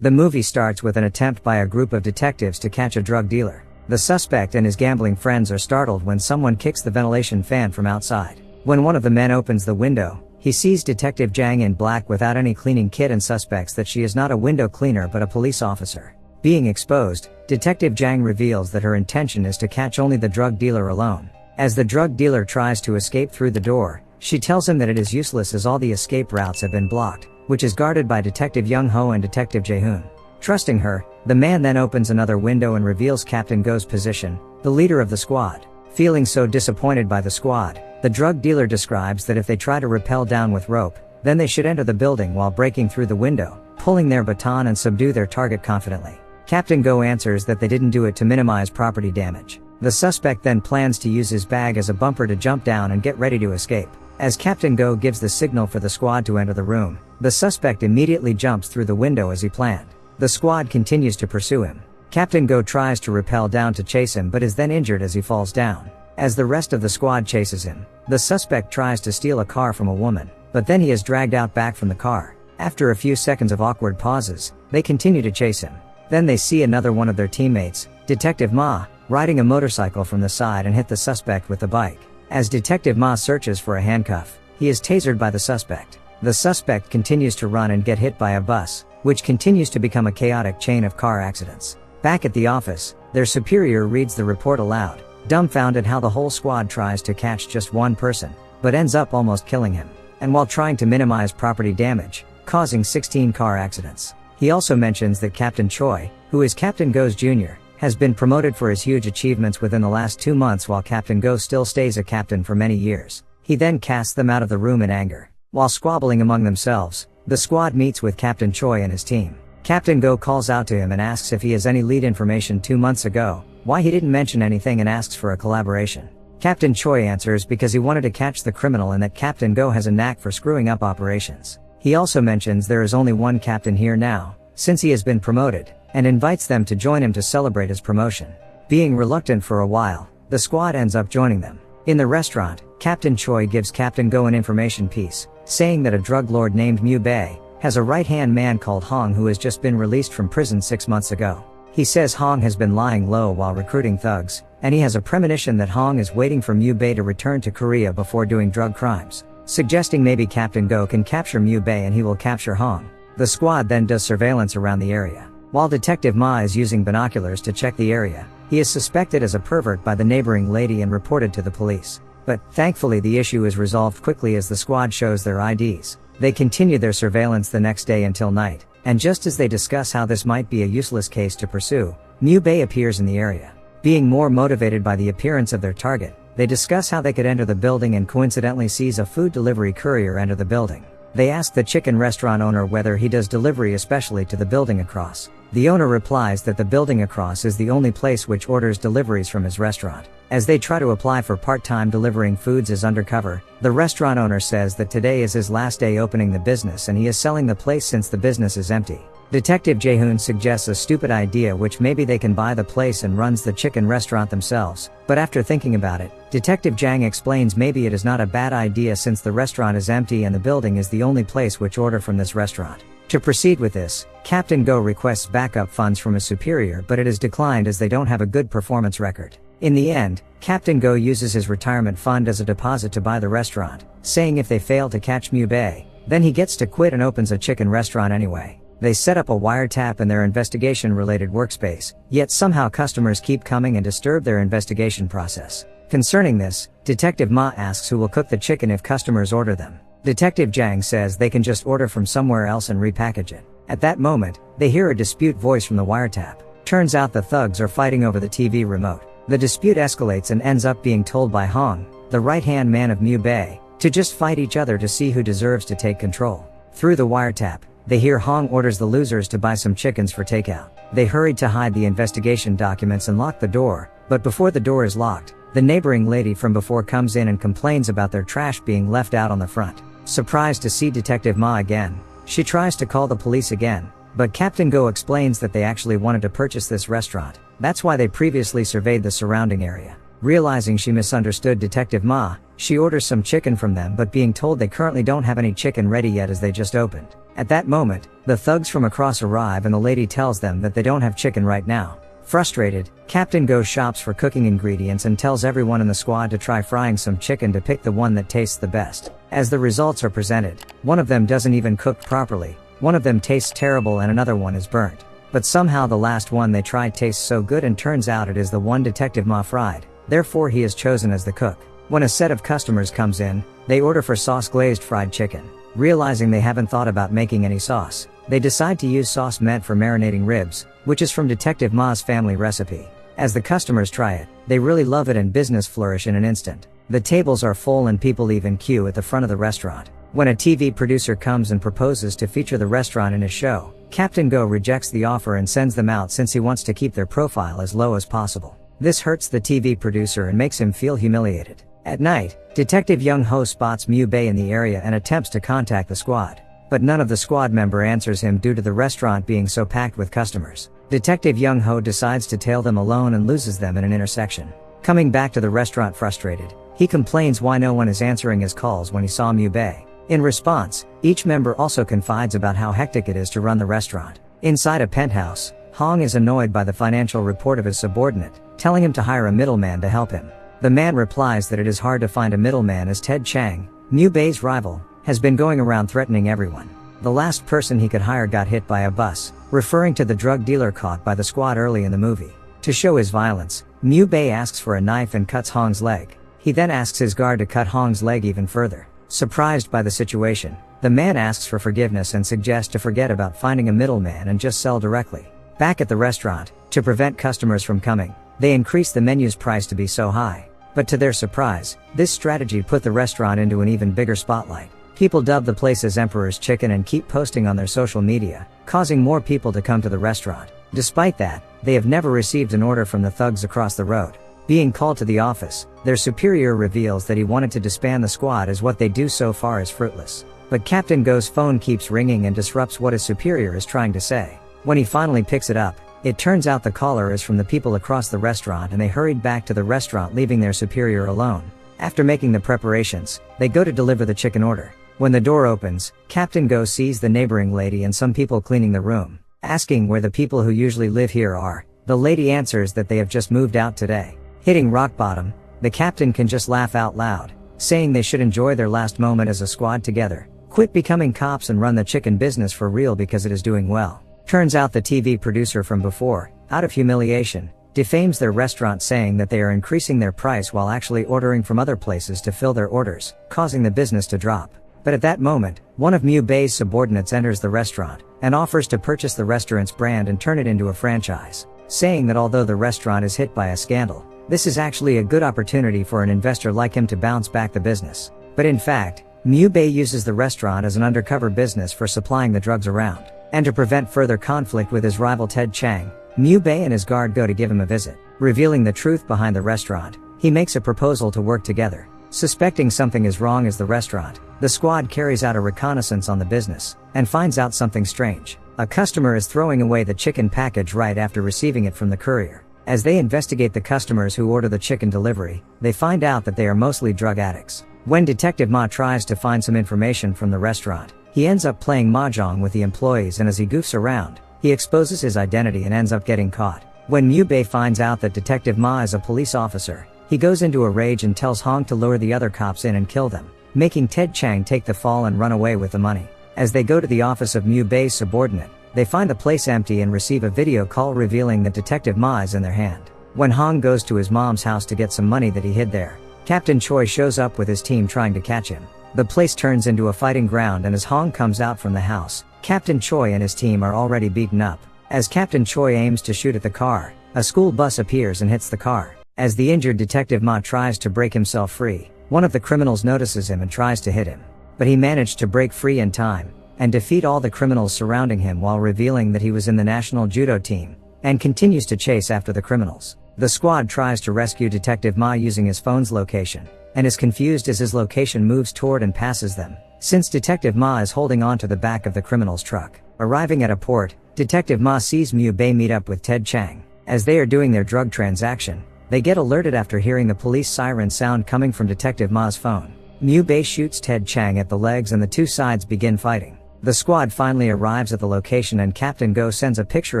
The movie starts with an attempt by a group of detectives to catch a drug dealer. The suspect and his gambling friends are startled when someone kicks the ventilation fan from outside. When one of the men opens the window, he sees Detective Jang in black without any cleaning kit and suspects that she is not a window cleaner but a police officer. Being exposed, Detective Jang reveals that her intention is to catch only the drug dealer alone. As the drug dealer tries to escape through the door, she tells him that it is useless as all the escape routes have been blocked, which is guarded by Detective Young Ho and Detective Jae-hoon. Trusting her, the man then opens another window and reveals Captain Go's position, the leader of the squad. Feeling so disappointed by the squad, the drug dealer describes that if they try to rappel down with rope, then they should enter the building while breaking through the window, pulling their baton and subdue their target confidently. Captain Go answers that they didn't do it to minimize property damage. The suspect then plans to use his bag as a bumper to jump down and get ready to escape. As Captain Go gives the signal for the squad to enter the room, the suspect immediately jumps through the window as he planned. The squad continues to pursue him. Captain Go tries to rappel down to chase him but is then injured as he falls down. As the rest of the squad chases him, the suspect tries to steal a car from a woman, but then he is dragged out back from the car. After a few seconds of awkward pauses, they continue to chase him. Then they see another one of their teammates, Detective Ma, riding a motorcycle from the side and hit the suspect with the bike. As Detective Ma searches for a handcuff, he is tasered by the suspect. The suspect continues to run and get hit by a bus, which continues to become a chaotic chain of car accidents. Back at the office, their superior reads the report aloud, dumbfounded how the whole squad tries to catch just one person, but ends up almost killing him, and while trying to minimize property damage, causing 16 car accidents. He also mentions that Captain Choi, who is Captain Go's junior, has been promoted for his huge achievements within the last 2 months while Captain Go still stays a captain for many years. He then casts them out of the room in anger. While squabbling among themselves, the squad meets with Captain Choi and his team. Captain Go calls out to him and asks if he has any lead information 2 months ago, why he didn't mention anything, and asks for a collaboration. Captain Choi answers because he wanted to catch the criminal and that Captain Go has a knack for screwing up operations. He also mentions there is only one captain here now, since he has been promoted, and invites them to join him to celebrate his promotion. Being reluctant for a while, the squad ends up joining them. In the restaurant, Captain Choi gives Captain Go an information piece, saying that a drug lord named Mu Bae has a right-hand man called Hong who has just been released from prison 6 months ago. He says Hong has been lying low while recruiting thugs, and he has a premonition that Hong is waiting for Mu Bae to return to Korea before doing drug crimes, suggesting maybe Captain Go can capture Mu Bae and he will capture Hong. The squad then does surveillance around the area. While Detective Ma is using binoculars to check the area, he is suspected as a pervert by the neighboring lady and reported to the police. But, thankfully, the issue is resolved quickly as the squad shows their IDs. They continue their surveillance the next day until night, and just as they discuss how this might be a useless case to pursue, Mu Bae appears in the area. Being more motivated by the appearance of their target, they discuss how they could enter the building and coincidentally sees a food delivery courier enter the building. They ask the chicken restaurant owner whether he does delivery especially to the building across. The owner replies that the building across is the only place which orders deliveries from his restaurant. As they try to apply for part-time delivering foods as undercover, the restaurant owner says that today is his last day opening the business and he is selling the place since the business is empty. Detective Jae-hoon suggests a stupid idea which maybe they can buy the place and runs the chicken restaurant themselves, but after thinking about it, Detective Jang explains maybe it is not a bad idea since the restaurant is empty and the building is the only place which order from this restaurant. To proceed with this, Captain Go requests backup funds from his superior but it is declined as they don't have a good performance record. In the end, Captain Go uses his retirement fund as a deposit to buy the restaurant, saying if they fail to catch Mu Bae, then he gets to quit and opens a chicken restaurant anyway. They set up a wiretap in their investigation-related workspace, yet somehow customers keep coming and disturb their investigation process. Concerning this, Detective Ma asks who will cook the chicken if customers order them. Detective Jang says they can just order from somewhere else and repackage it. At that moment, they hear a dispute voice from the wiretap. Turns out the thugs are fighting over the TV remote. The dispute escalates and ends up being told by Hong, the right-hand man of Mu Bae, to just fight each other to see who deserves to take control. Through the wiretap, they hear Hong orders the losers to buy some chickens for takeout. They hurried to hide the investigation documents and lock the door, but before the door is locked, the neighboring lady from before comes in and complains about their trash being left out on the front. Surprised to see Detective Ma again, she tries to call the police again, but Captain Go explains that they actually wanted to purchase this restaurant. That's why they previously surveyed the surrounding area. Realizing she misunderstood Detective Ma, she orders some chicken from them but being told they currently don't have any chicken ready yet as they just opened. At that moment, the thugs from across arrive and the lady tells them that they don't have chicken right now. Frustrated, Captain Go shops for cooking ingredients and tells everyone in the squad to try frying some chicken to pick the one that tastes the best. As the results are presented, one of them doesn't even cook properly, one of them tastes terrible and another one is burnt. But somehow the last one they tried tastes so good and turns out it is the one Detective Ma fried, therefore he is chosen as the cook. When a set of customers comes in, they order for sauce-glazed fried chicken. Realizing they haven't thought about making any sauce, they decide to use sauce meant for marinating ribs, which is from Detective Ma's family recipe. As the customers try it, they really love it and business flourish in an instant. The tables are full and people even queue at the front of the restaurant. When a TV producer comes and proposes to feature the restaurant in his show, Captain Go rejects the offer and sends them out since he wants to keep their profile as low as possible. This hurts the TV producer and makes him feel humiliated. At night, Detective Young Ho spots Mu Bei in the area and attempts to contact the squad. But none of the squad member answers him due to the restaurant being so packed with customers. Detective Young Ho decides to tail them alone and loses them in an intersection. Coming back to the restaurant frustrated, he complains why no one is answering his calls when he saw Mu Bei. In response, each member also confides about how hectic it is to run the restaurant. Inside a penthouse, Hong is annoyed by the financial report of his subordinate, telling him to hire a middleman to help him. The man replies that it is hard to find a middleman as Ted Chang, Mu Bei's rival, has been going around threatening everyone. The last person he could hire got hit by a bus, referring to the drug dealer caught by the squad early in the movie. To show his violence, Mu Bei asks for a knife and cuts Hong's leg. He then asks his guard to cut Hong's leg even further. Surprised by the situation, the man asks for forgiveness and suggests to forget about finding a middleman and just sell directly. Back at the restaurant, to prevent customers from coming, they increase the menu's price to be so high. But to their surprise, this strategy put the restaurant into an even bigger spotlight. People dub the place as Emperor's Chicken and keep posting on their social media, causing more people to come to the restaurant. Despite that, they have never received an order from the thugs across the road. Being called to the office, their superior reveals that he wanted to disband the squad as what they do so far is fruitless. But Captain Go's phone keeps ringing and disrupts what his superior is trying to say. When he finally picks it up, it turns out the caller is from the people across the restaurant and they hurried back to the restaurant leaving their superior alone. After making the preparations, they go to deliver the chicken order. When the door opens, Captain Go sees the neighboring lady and some people cleaning the room. Asking where the people who usually live here are, the lady answers that they have just moved out today. Hitting rock bottom, the captain can just laugh out loud, saying they should enjoy their last moment as a squad together, quit becoming cops and run the chicken business for real because it is doing well. Turns out the TV producer from before, out of humiliation, defames their restaurant saying that they are increasing their price while actually ordering from other places to fill their orders, causing the business to drop. But at that moment, one of Mu Bei's subordinates enters the restaurant and offers to purchase the restaurant's brand and turn it into a franchise, saying that although the restaurant is hit by a scandal, this is actually a good opportunity for an investor like him to bounce back the business. But in fact, Mu Bei uses the restaurant as an undercover business for supplying the drugs around. And to prevent further conflict with his rival Ted Chang, Mu Bei and his guard go to give him a visit. Revealing the truth behind the restaurant, he makes a proposal to work together. Suspecting something is wrong as the restaurant, the squad carries out a reconnaissance on the business, and finds out something strange. A customer is throwing away the chicken package right after receiving it from the courier. As they investigate the customers who order the chicken delivery, they find out that they are mostly drug addicts. When Detective Ma tries to find some information from the restaurant, he ends up playing mahjong with the employees, and as he goofs around, he exposes his identity and ends up getting caught. When Mu Bei finds out that Detective Ma is a police officer, he goes into a rage and tells Hong to lure the other cops in and kill them, making Ted Chang take the fall and run away with the money. As they go to the office of Mu Bei's subordinate, they find the place empty and receive a video call revealing that Detective Ma is in their hand. When Hong goes to his mom's house to get some money that he hid there, Captain Choi shows up with his team trying to catch him. The place turns into a fighting ground, and as Hong comes out from the house, Captain Choi and his team are already beaten up. As Captain Choi aims to shoot at the car, a school bus appears and hits the car. As the injured Detective Ma tries to break himself free, one of the criminals notices him and tries to hit him. But he managed to break free in time, and defeat all the criminals surrounding him while revealing that he was in the national judo team, and continues to chase after the criminals. The squad tries to rescue Detective Ma using his phone's location, and is confused as his location moves toward and passes them, since Detective Ma is holding on to the back of the criminal's truck. Arriving at a port, Detective Ma sees Mu Bei meet up with Ted Chang. As they are doing their drug transaction, they get alerted after hearing the police siren sound coming from Detective Ma's phone. Mu Bei shoots Ted Chang at the legs and the two sides begin fighting. The squad finally arrives at the location and Captain Go sends a picture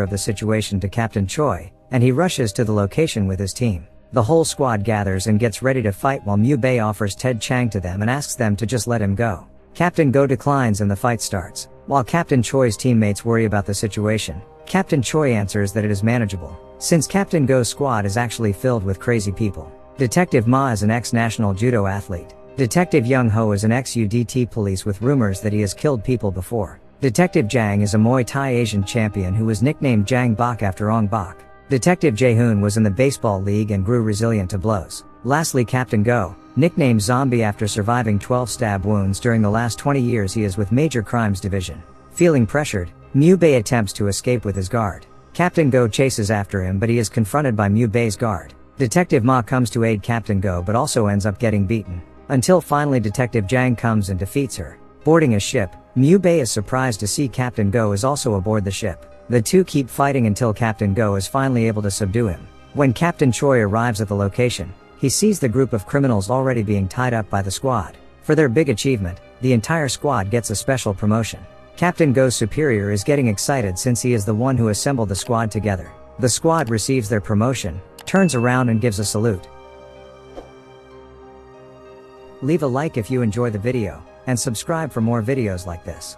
of the situation to Captain Choi, and he rushes to the location with his team. The whole squad gathers and gets ready to fight while Mu Bei offers Ted Chang to them and asks them to just let him go. Captain Go declines and the fight starts. While Captain Choi's teammates worry about the situation, Captain Choi answers that it is manageable, since Captain Go's squad is actually filled with crazy people. Detective Ma is an ex-national judo athlete. Detective Young Ho is an ex-UDT police with rumors that he has killed people before. Detective Jang is a Muay Thai Asian champion who was nicknamed Jang Bak after Ong Bak. Detective Jae-hoon was in the baseball league and grew resilient to blows. Lastly, Captain Go, nicknamed Zombie after surviving 12 stab wounds during the last 20 years, he is with Major Crimes Division. Feeling pressured, Mu Bei attempts to escape with his guard. Captain Go chases after him, but he is confronted by Mu Bei's guard. Detective Ma comes to aid Captain Go but also ends up getting beaten. Until finally Detective Jang comes and defeats her. Boarding a ship, Mu Bei is surprised to see Captain Go is also aboard the ship. The two keep fighting until Captain Go is finally able to subdue him. When Captain Choi arrives at the location, he sees the group of criminals already being tied up by the squad. For their big achievement, the entire squad gets a special promotion. Captain Go's superior is getting excited since he is the one who assembled the squad together. The squad receives their promotion, turns around and gives a salute. Leave a like if you enjoy the video, and subscribe for more videos like this.